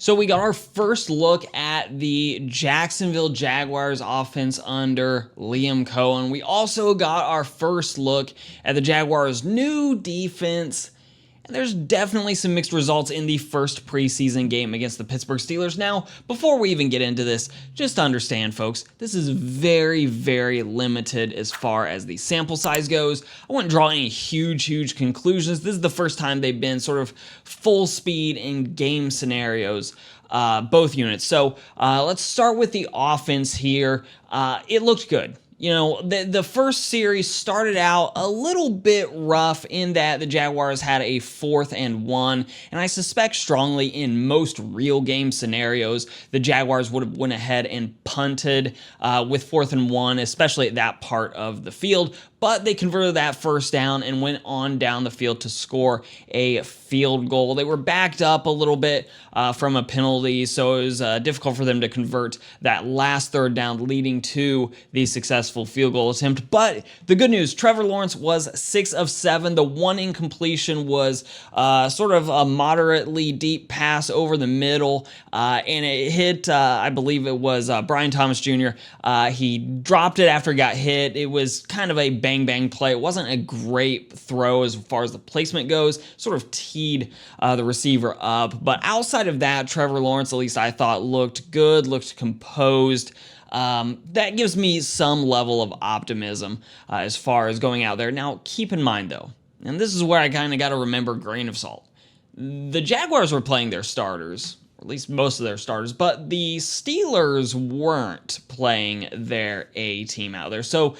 So we got our first look at the Jacksonville Jaguars offense under Liam Cohen. We also got our first look at the Jaguars' new defense. And there's definitely some mixed results in the first preseason game against the Pittsburgh Steelers. Now, before we even get into this, just understand, folks, this is very, very limited as far as the sample size goes. I wouldn't draw any huge conclusions. This is the first time they've been sort of full speed in game scenarios, both units. So let's start with the offense here. It looked good. You know, the first series started out a little bit rough in that the Jaguars had a 4th and 1, and I suspect strongly in most real game scenarios, the Jaguars would have went ahead and punted with 4th and 1, especially at that part of the field. But they converted that first down and went on down the field to score a field goal. They were backed up a little bit from a penalty, so it was difficult for them to convert that last third down, leading to the successful field goal attempt. But the good news, Trevor Lawrence was 6 of 7. The one incompletion was sort of a moderately deep pass over the middle, and it hit, I believe it was Brian Thomas Jr. He dropped it after he got hit. It was kind of a bang play. It wasn't a great throw as far as the placement goes, sort of teed the receiver up. But outside of that, Trevor Lawrence, at least I thought, looked good, looked composed. That gives me some level of optimism as far as going out there. Now, keep in mind, though, and this is where I kind of got to remember grain of salt. The Jaguars were playing their starters, or at least most of their starters, but the Steelers weren't playing their A team out there. So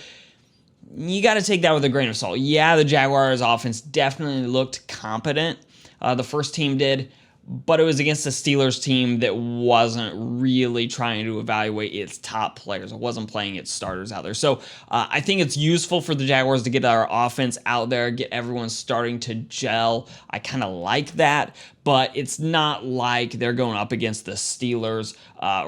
you got to take that with a grain of salt. Yeah, the Jaguars offense definitely looked competent. The first team did, but it was against the Steelers team that wasn't really trying to evaluate its top players. It wasn't playing its starters out there. So I think it's useful for the Jaguars to get our offense out there, get everyone starting to gel. I kind of like that, but it's not like they're going up against the Steelers'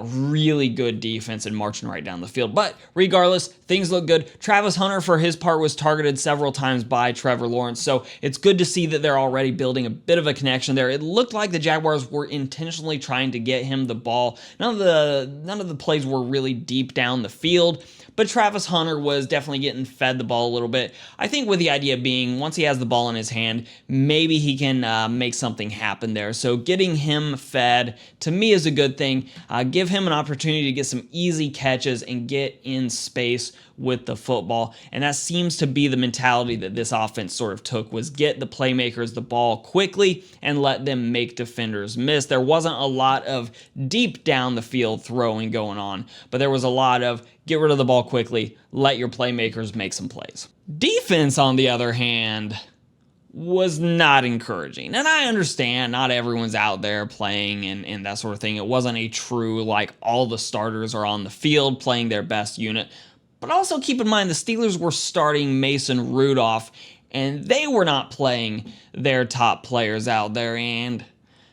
really good defense and marching right down the field. But regardless, things look good. Travis Hunter, for his part, was targeted several times by Trevor Lawrence, so it's good to see that they're already building a bit of a connection there. It looked like the Jaguars were intentionally trying to get him the ball. None of the plays were really deep down the field, but Travis Hunter was definitely getting fed the ball a little bit. I think with the idea being, once he has the ball in his hand, maybe he can make something happen there. So getting him fed, to me, is a good thing. Give him an opportunity to get some easy catches and get in space with the football. And that seems to be the mentality that this offense sort of took, was get the playmakers the ball quickly and let them make defenders miss. There wasn't a lot of deep down the field throwing going on, but there was a lot of get rid of the ball quickly, let your playmakers make some plays. Defense, on the other hand, was not encouraging. And I understand not everyone's out there playing and that sort of thing. It wasn't a true, like, all the starters are on the field playing their best unit. But also keep in mind the Steelers were starting Mason Rudolph, and they were not playing their top players out there, and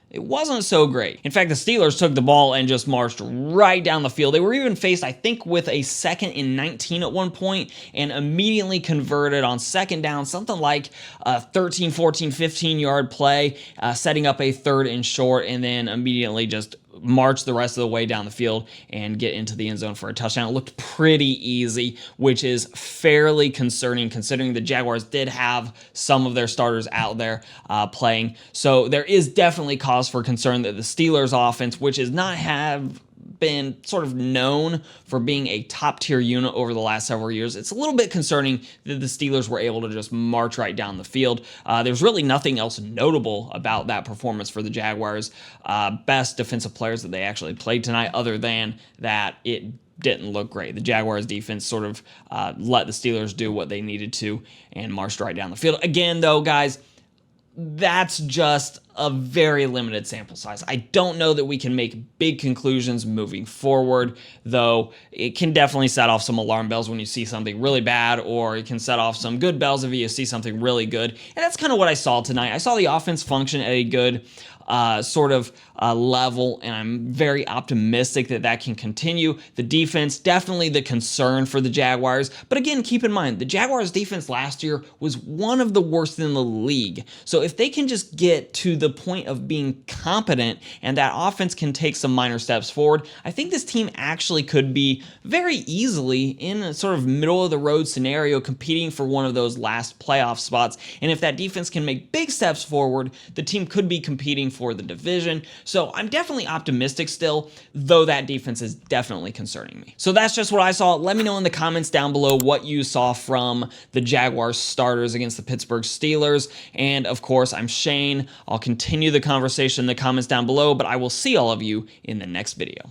it wasn't so great. In fact, the Steelers took the ball and just marched right down the field. They were even faced, I think, with a 2nd and 19 at one point and immediately converted on 2nd down, something like a 13, 14, 15-yard play, setting up a 3rd and short, and then immediately just march the rest of the way down the field and get into the end zone for a touchdown. It looked pretty easy, which is fairly concerning considering the Jaguars did have some of their starters out there playing. So there is definitely cause for concern that the Steelers offense, which is not have been sort of known for being a top-tier unit over the last several years, it's a little bit concerning that the Steelers were able to just march right down the field. There's really nothing else notable about that performance for the Jaguars' best defensive players that they actually played tonight, other than that it didn't look great. The Jaguars defense sort of let the Steelers do what they needed to and marched right down the field. Again, though, guys, that's just a very limited sample size. I don't know that we can make big conclusions moving forward, though it can definitely set off some alarm bells when you see something really bad, or it can set off some good bells if you see something really good. And that's kind of what I saw tonight. I saw the offense function at a good level, and I'm very optimistic that that can continue. The defense, definitely the concern for the Jaguars, but again, keep in mind, the Jaguars defense last year was one of the worst in the league. So if they can just get to the point of being competent and that offense can take some minor steps forward, I think this team actually could be very easily in a sort of middle of the road scenario competing for one of those last playoff spots. And if that defense can make big steps forward, the team could be competing for the division. So I'm definitely optimistic still, though that defense is definitely concerning me. So that's just what I saw. Let me know in the comments down below what you saw from the Jaguars starters against the Pittsburgh Steelers. And of course, I'm Shane. I'll continue the conversation in the comments down below, but I will see all of you in the next video.